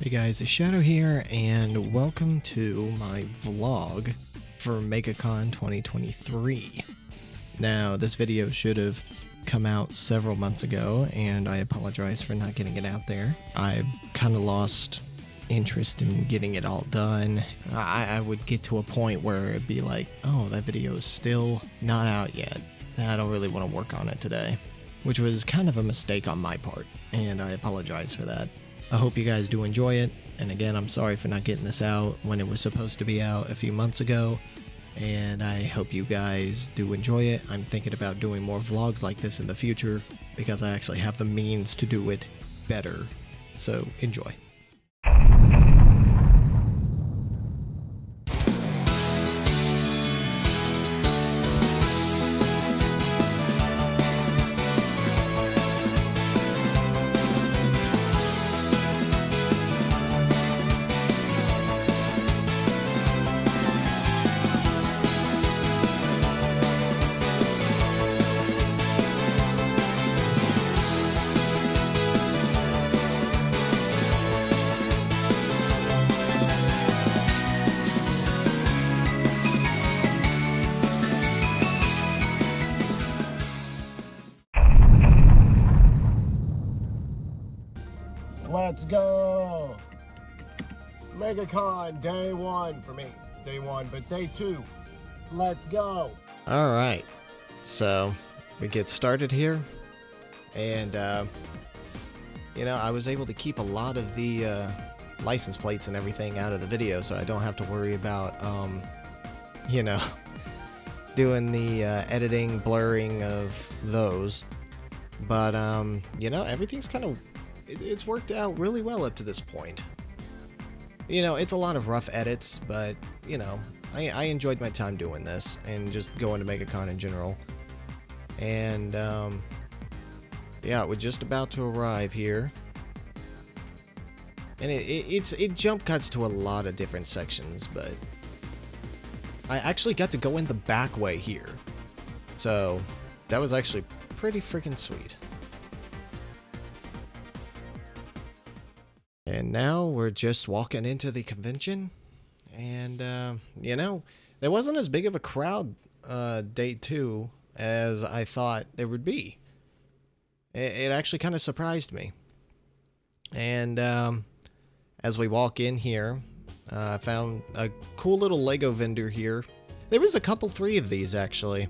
Hey guys, it's Shadow here, and welcome to my vlog for MegaCon 2023. Now, this video should have come out several months ago, and I apologize for not getting it out there. I've kind of lost interest in getting it all done. I would get to a point where it'd be like, oh, that video is still not out yet. I don't really want to work on it today, which was kind of a mistake on my part, and I apologize for that. I hope you guys do enjoy it, and again, I'm sorry for not getting this out when it was supposed to be out a few months ago, and I hope you guys do enjoy it. I'm thinking about doing more vlogs like this in the future, because I actually have the means to do it better, so enjoy. Let's go! MegaCon, day one for me. Day one, but day two. Let's go! Alright, so we get started here, and you know, I was able to keep a lot of the license plates and everything out of the video, so I don't have to worry about, you know, doing the editing, blurring of those. But, you know, everything's kind of, it's worked out really well up to this point. You know, it's a lot of rough edits, but, you know, I enjoyed my time doing this, and just going to MegaCon in general. And, yeah, we're just about to arrive here. And it jump cuts to a lot of different sections, but I actually got to go in the back way here. So, that was actually pretty freaking sweet. And now we're just walking into the convention, and, you know, there wasn't as big of a crowd, day two as I thought there would be. It actually kind of surprised me. And, as we walk in here, I found a cool little Lego vendor here. There was three of these, actually.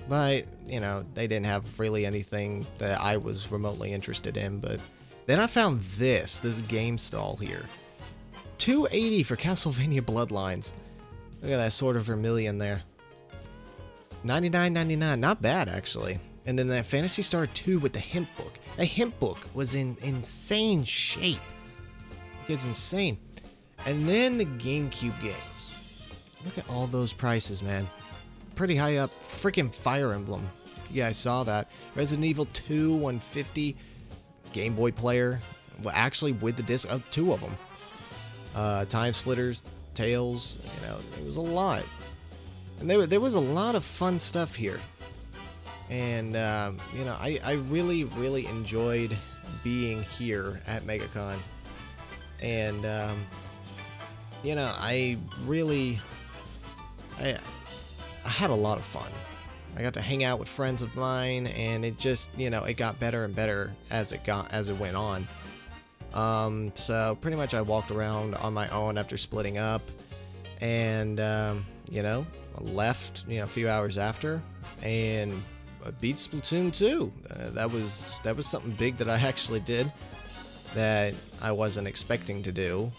But, you know, they didn't have really anything that I was remotely interested in, but then I found this game stall here. $2.80 for Castlevania Bloodlines. Look at that sort of vermilion there. $99.99, not bad actually. And then that Phantasy Star 2 with the hemp book. The hemp book was in insane shape. It's insane. And then the GameCube games. Look at all those prices, man. Pretty high up. Freaking Fire Emblem. If you guys saw that. Resident Evil 2, $150. Game Boy player, well, actually with the disc, two of them. Time Splitters, Tales, you know, there was a lot. And there was a lot of fun stuff here. And, you know, I really, really enjoyed being here at MegaCon. And, you know, I had a lot of fun. I got to hang out with friends of mine, and it just, you know, it got better and better as it went on. So pretty much I walked around on my own after splitting up, and, you know, left, you know, a few hours after, and beat Splatoon 2. That was something big that I actually did that I wasn't expecting to do,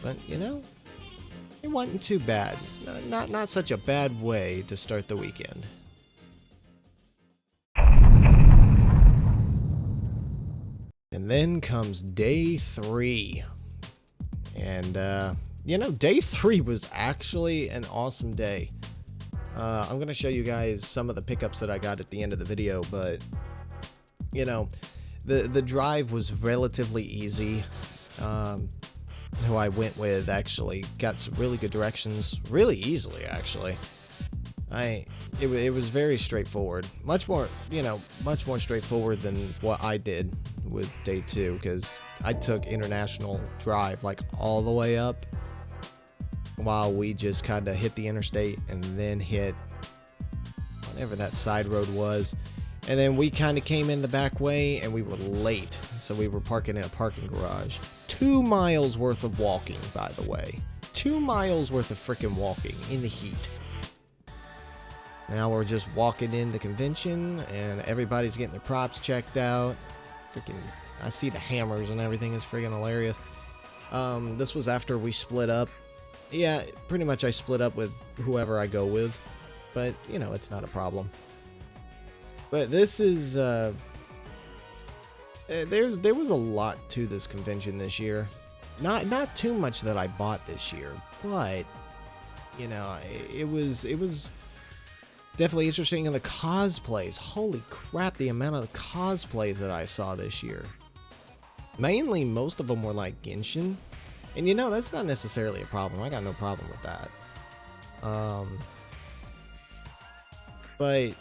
but, you know, it wasn't too bad. Not such a bad way to start the weekend. And then comes day 3. And, you know, day 3 was actually an awesome day. I'm going to show you guys some of the pickups that I got at the end of the video, but, you know, the drive was relatively easy. Who I went with actually got some really good directions really easily, actually. It was very straightforward. Much more, you know, much more straightforward than what I did with day 2, because I took International Drive like all the way up while we just kind of hit the interstate and then hit whatever that side road was. And then we kind of came in the back way and we were late. So we were parking in a parking garage. 2 miles worth of walking, by the way. 2 miles worth of freaking walking in the heat. Now we're just walking in the convention and everybody's getting their props checked out. Freaking, I see the hammers and everything is freaking hilarious. This was after we split up. Yeah, pretty much I split up with whoever I go with. But, you know, it's not a problem. But this is, there was a lot to this convention this year. Not too much that I bought this year, but, you know, it was definitely interesting. And the cosplays, holy crap, the amount of cosplays that I saw this year. Mainly, most of them were like Genshin. And you know, that's not necessarily a problem. I got no problem with that. But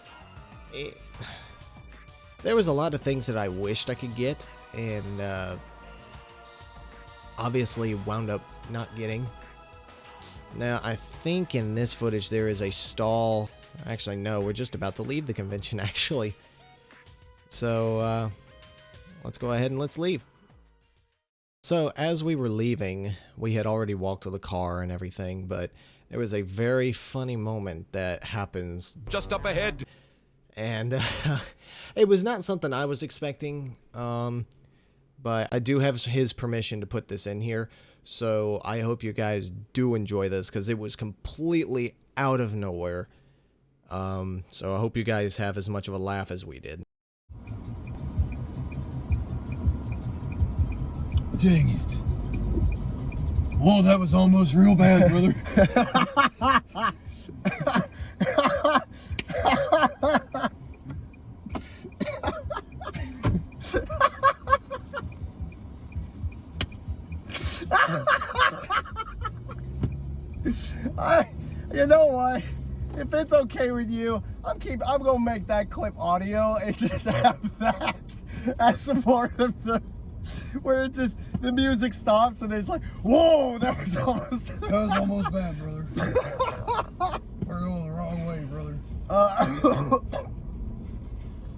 there was a lot of things that I wished I could get, and obviously wound up not getting. Now, I think in this footage there is a stall. Actually, no, we're just about to leave the convention, actually. So, let's go ahead and let's leave. So, as we were leaving, we had already walked to the car and everything, but there was a very funny moment that happens just up ahead. And it was not something I was expecting, but I do have his permission to put this in here. So I hope you guys do enjoy this because it was completely out of nowhere. So I hope you guys have as much of a laugh as we did. Dang it. Whoa, that was almost real bad, brother. You know what? If it's okay with you, I'm gonna make that clip audio and just have that as a part of the, where it just, the music stops and it's like, whoa, that was almost Bad, brother. We're going the wrong way, brother.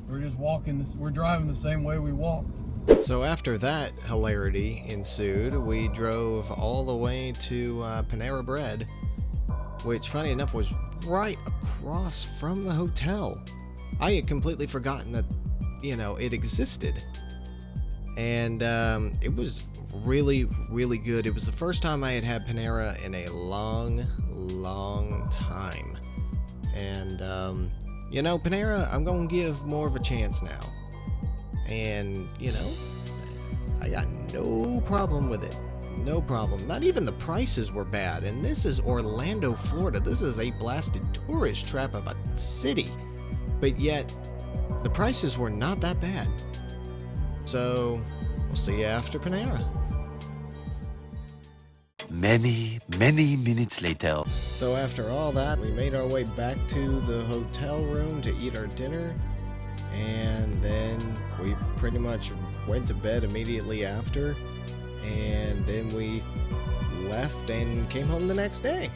We're just walking this, we're driving the same way we walked. So after that hilarity ensued, we drove all the way to Panera Bread, which, funny enough, was right across from the hotel. I had completely forgotten that, you know, it existed. And it was really, really good. It was the first time I had had Panera in a long, long time. And, you know, Panera, I'm going to give more of a chance now. And, you know, I got no problem with it. No problem. Not even the prices were bad. And this is Orlando, Florida. This is a blasted tourist trap of a city. But yet, the prices were not that bad. So, we'll see you after Panera. Many, many minutes later. So after all that, we made our way back to the hotel room to eat our dinner. And then we pretty much went to bed immediately after. And then we left and came home the next day.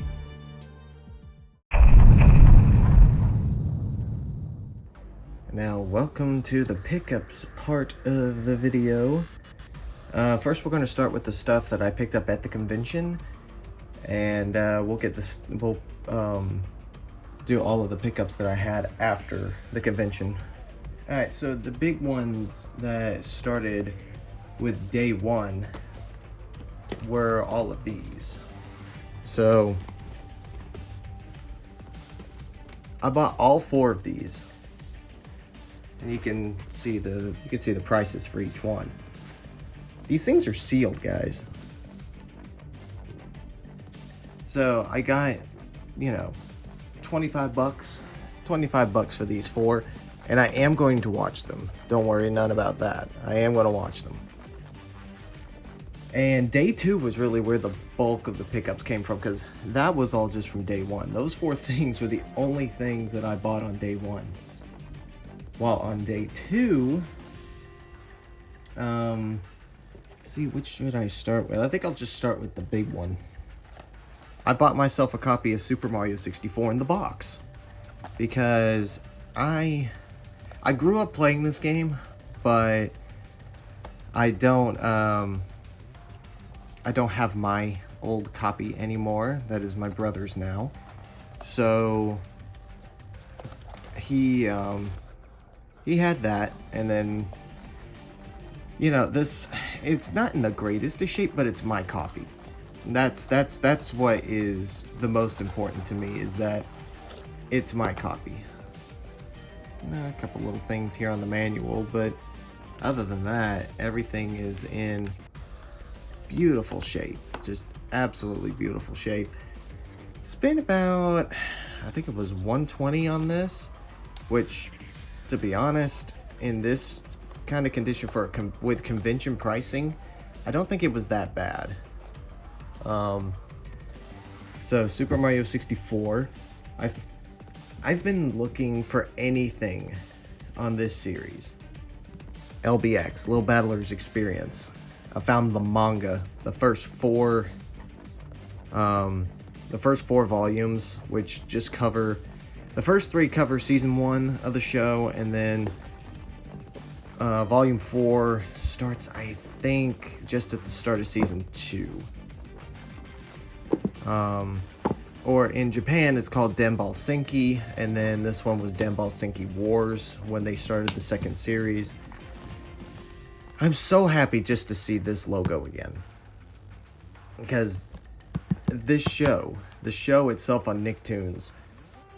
Now, welcome to the pickups part of the video. First, we're going to start with the stuff that I picked up at the convention, and we'll do all of the pickups that I had after the convention. All right, so the big ones that started with day one were all of these. So I bought all 4 of these. And you can see the prices for each one. These things are sealed, guys. So I got, you know, 25 bucks for these 4, and I am going to watch them. Don't worry, none about that. I am going to watch them. And day 2 was really where the bulk of the pickups came from, because that was all just from day 1. Those 4 things were the only things that I bought on day 1. While on day 2, see, which should I start with? I think I'll just start with the big one. I bought myself a copy of Super Mario 64 in the box because I grew up playing this game, but I don't have my old copy anymore. That is my brother's now. So he had that, and then, you know, it's not in the greatest of shape, but it's my copy. That's what is the most important to me, is that it's my copy. A couple little things here on the manual, but other than that, everything is in beautiful shape. Just absolutely beautiful shape. Spent about, I think it was $120 on this, which, to be honest, in this kind of condition with convention pricing, I don't think it was that bad. So Super Mario 64, I've been looking for anything on this series. LBX, Little Battlers Experience. I found the manga, the first four volumes, which just cover, the first 3 cover season 1 of the show, and then volume 4 starts, I think, just at the start of season 2. Or in Japan, it's called Denball Senki, and then this one was Denball Senki Wars when they started the second series. I'm so happy just to see this logo again, because this show, the show itself on Nicktoons,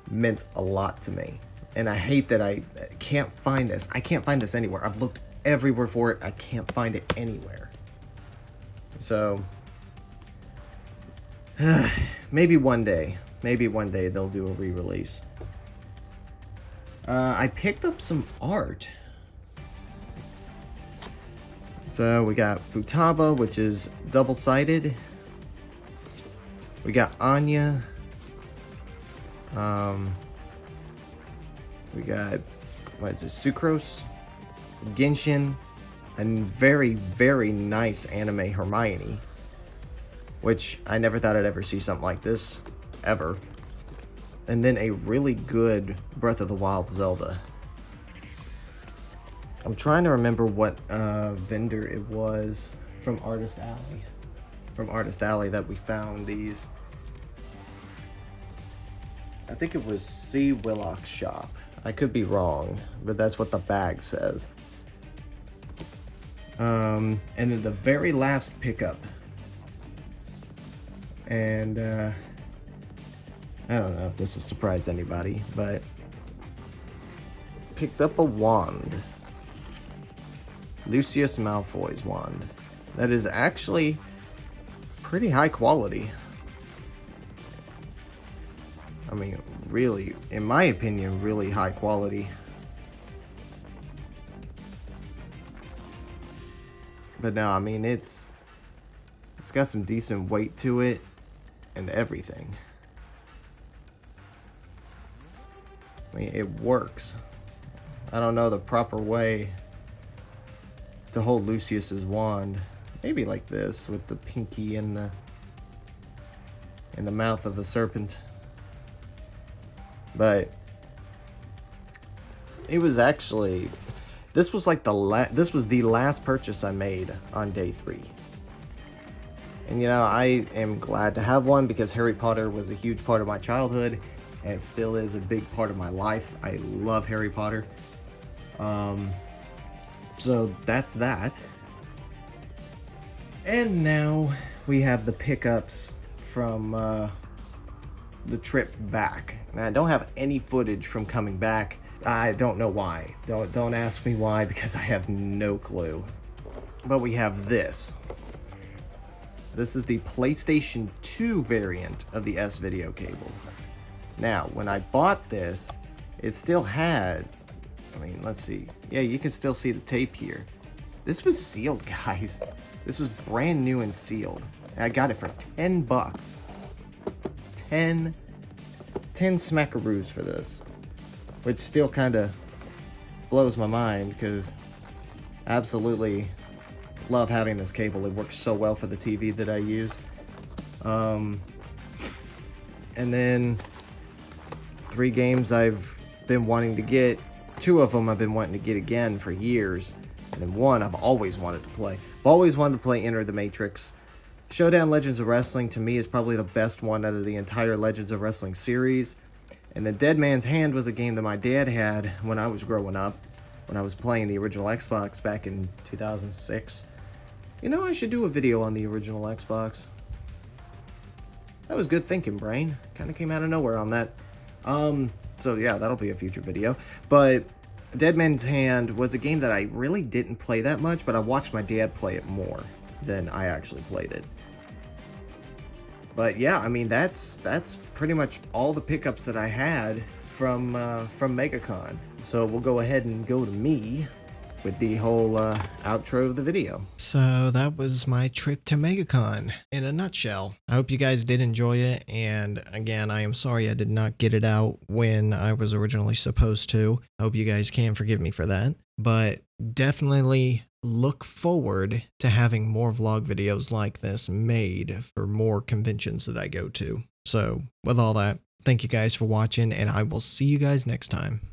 meant a lot to me, and I hate that I can't find this. I can't find this anywhere. I've looked everywhere for it. I can't find it anywhere. So maybe one day they'll do a re-release. I picked up some art. So we got Futaba, which is double-sided. We got Anya. We got, what is this, Sucrose, Genshin, and very, very nice anime Hermione, which I never thought I'd ever see something like this, ever. And then a really good Breath of the Wild Zelda. I'm trying to remember what vendor it was from Artist Alley. From Artist Alley that we found these. I think it was C. Willock's shop. I could be wrong, but that's what the bag says. And then the very last pickup. And I don't know if this will surprise anybody, but picked up a wand. Lucius Malfoy's wand. That is actually pretty high quality. I mean, really, in my opinion, really high quality. But no, I mean, it's got some decent weight to it and everything. I mean, it works. I don't know the proper way to hold Lucius's wand. Maybe like this, with the pinky in the mouth of the serpent. But it was actually, this was like this was the last purchase I made on day 3. And you know, I am glad to have one because Harry Potter was a huge part of my childhood and it still is a big part of my life. I love Harry Potter. So that's that. And now we have the pickups from the trip back. Now, I don't have any footage from coming back. I don't know why. Don't ask me why, because I have no clue. But we have this. This is the PlayStation 2 variant of the S-Video cable. Now, when I bought this, it still had, I mean, let's see. Yeah, you can still see the tape here. This was sealed, guys. This was brand new and sealed. And I got it for $10. 10 smackaroos for this. Which still kind of blows my mind because absolutely love having this cable. It works so well for the TV that I use. And then 3 games I've been wanting to get. 2 of them I've been wanting to get again for years. And then 1 I've always wanted to play. I've always wanted to play Enter the Matrix. Showdown Legends of Wrestling to me is probably the best one out of the entire Legends of Wrestling series. And then Dead Man's Hand was a game that my dad had when I was growing up, when I was playing the original Xbox back in 2006. You know, I should do a video on the original Xbox. That was good thinking, brain. Kind of came out of nowhere on that. So yeah, that'll be a future video. But Dead Man's Hand was a game that I really didn't play that much, but I watched my dad play it more than I actually played it. But yeah, I mean, that's pretty much all the pickups that I had from MegaCon. So we'll go ahead and go to me with the whole outro of the video. So that was my trip to MegaCon in a nutshell. I hope you guys did enjoy it, and again, I am sorry I did not get it out when I was originally supposed to. I hope you guys can forgive me for that, but definitely look forward to having more vlog videos like this made for more conventions that I go to. So with all that, thank you guys for watching, and I will see you guys next time.